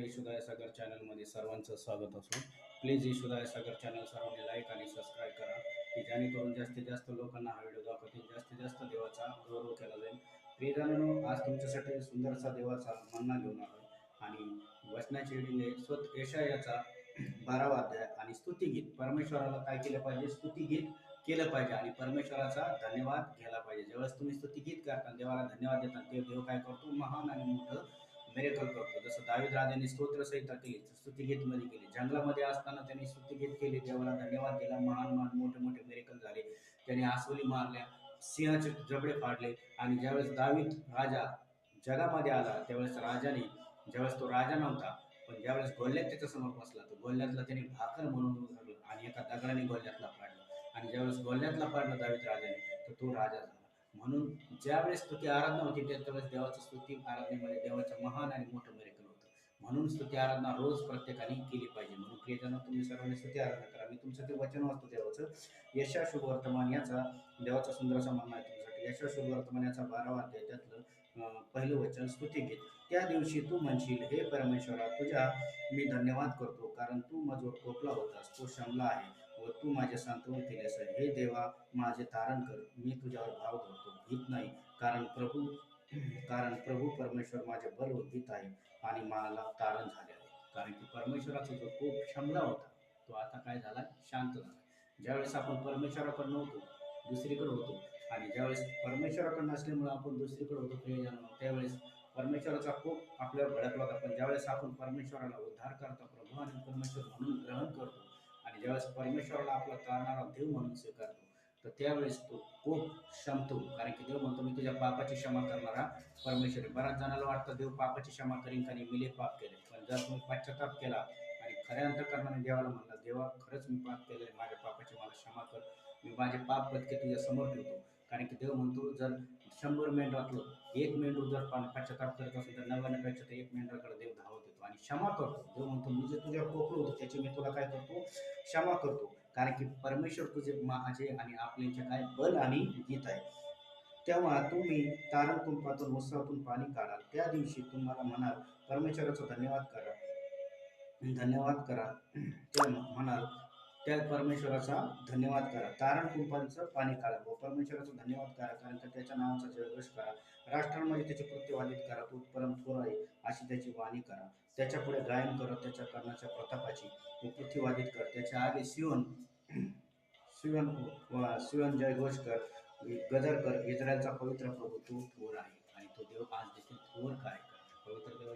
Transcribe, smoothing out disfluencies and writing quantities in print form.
ईशुदाय सागर चॅनलमध्ये सर्वांचं स्वागत असो. प्लीज ईशुदाय सागर चॅनल सर्वांनी लाईक आणि सबस्क्राईब करा की जेणेकरून जास्तीत जास्त लोकांना हा व्हिडिओ दाखवतील, जास्तीत जास्त देवाचा गौरव केला जाईल. प्रियजनांनो, आज तुमच्यासाठी सुंदरसा देवाचा मन्ना घेऊन आलो आणि वचनाची रिडिंग आहे स्वत यशायाचा 12वा अध्याय आणि स्तुतिगीत. परमेश्वराला काय केलं पाहिजे? स्तुतिगीत केलं पाहिजे आणि परमेश्वराचा धन्यवाद घ्यायला पाहिजे. ज्यावेळेस तुम्ही स्तुतिगीत करता, देवाला धन्यवाद देता, ते देव काय करतो? महान आणि मोठं मिरेकल करतो. जसं दावीद राजाने स्तोत्रसंहिता केली, स्तुतिगीत मध्ये केली. जंगलामध्ये असताना त्यांनी स्तुतिगीत केली, देवाला धन्यवाद दिला, महान महान मोठे मोठे मिरेकल झाले. त्यांनी आसवली मारल्या, सिंहाचे जबडे फाडले. आणि ज्यावेळेस दावीद राजा जगामध्ये आला, त्यावेळेस राजाने, ज्यावेळेस तो राजा नव्हता, पण ज्यावेळेस गोल्यात त्याच्या समोर बसला, तर गोल्यातला त्यांनी भाकर म्हणून उचललं आणि एका दगडाने गोल्यातला पाडला. आणि ज्यावेळेस गोल्यातला पाडला दावीद राजाने, तर तो राजा झाला. म्हणून ज्यावेळेस स्तुती आराधना होती, त्यावेळेस देवाचं स्तुती आराधनेमध्ये देवाचं महान आणि मोठं मिरेकल होतं. म्हणून स्तुती आराधना रोज प्रत्येकाने केली पाहिजे. म्हणून प्रियजन, तुम्ही सर्वांनी स्तुती आराधना करा. मी तुमचं ते वचन वाचतो देवाचं. यशा शुभ वर्तमान याचा देवाचा सुंदरसा म्हणणं आहे तुमच्यासाठी. यशा शुभ वर्तमान याचा 12वा अध्याय, त्यातलं पहिलं वचन, स्तुतिगीत. त्या दिवशी तू म्हणशील, हे परमेश्वरा, तुझ्या मी धन्यवाद करतो, कारण तू माझ्यावर कोपला होतास, तो शमला आहे व तू माझे सांत्वन केलेस. हे देवा, माझे तारण कर, मी तुझ्यावर भाव धरतो, भीत नाही, कारण प्रभू परमेश्वर माझे बल व भीत आहे आणि मला तारण झाले आहे. कारण की परमेश्वराचा जो कोप शमला होता, तो आता काय झाला? शांत झाला. ज्यावेळेस आपण परमेश्वराकडे नव्हतो, दुसरीकडे होतो, आणि ज्यावेळेस परमेश्वराकडे नसल्यामुळे आपण दुसरीकडे होतो प्रियजन, त्यावेळेस परमेश्वराचा खूप आपल्यावर भडकला होता. पण ज्यावेळेस आपण परमेश्वराला उद्धार करता प्रभू आणि परमेश्वर म्हणून ग्रहण करतो, आणि ज्यावेळेस परमेश्वराला आपला तारणारा देव म्हणून स्वीकारतो, तर त्यावेळेस तो खूप क्षमतो. कारण की देव म्हणतो, मी तुझ्या पापाची क्षमा करणारा परमेश्वर आहे. बऱ्याच जणांना वाटतं देव पापाची क्षमा करीन, कारण मी पाप केले. पण जर तुम्ही पश्चाताप केला आणि खऱ्या अंतःकरणाने देवाला म्हणला, देवा, खरंच मी पाप केले, माझ्या पापाची मला क्षमा कर, मी माझे पाप पदके तुझ्या समोर ठेवतो. कारण की देव म्हणतो, जर 100 मेंढरातलं एक मेंढरू जर पश्चाताप करत असेल, तर 99 पेक्षा तर एक मेंढराकडे देव धावत येतो आणि क्षमा करतो. देव म्हणतो, मी जे तुझ्या कोपलं होतं त्याची मी तुला काय करतो? क्षमा करतो. कारण की परमेश्वर तुझे, माझे आणि आपल्याचे काय बल आणि गीत आहे. तेव्हा तुम्ही तारण कुंपातून उत्सवातून पाणी काढाल. त्या दिवशी तुम्हाला म्हणाल, परमेश्वराचा धन्यवाद करा, धन्यवाद करा. त्या म्हणाल, त्या परमेश्वराचा धन्यवाद करा. तारण कुंपांचं पाणी काढा व परमेश्वराचा धन्यवाद करा, कारण का त्याच्या नावाचा जयघोष करा. राष्ट्रांमध्ये त्याचे कृत्य वादित करा, तो परम थोर आहे अशी त्याची वाणी करा. त्याच्या पुढे गायन करत त्याच्या कर्णाच्या प्रतापाची व पृथ्वी वादित कर. त्याच्या आगे सियोन सियोन सियोन जयघोष कर, गदर कर. इस्रायलचा पवित्र प्रभू तो थोर आहे आणि तो देव आज देखील थोर कार्य करतो. पवित्र देव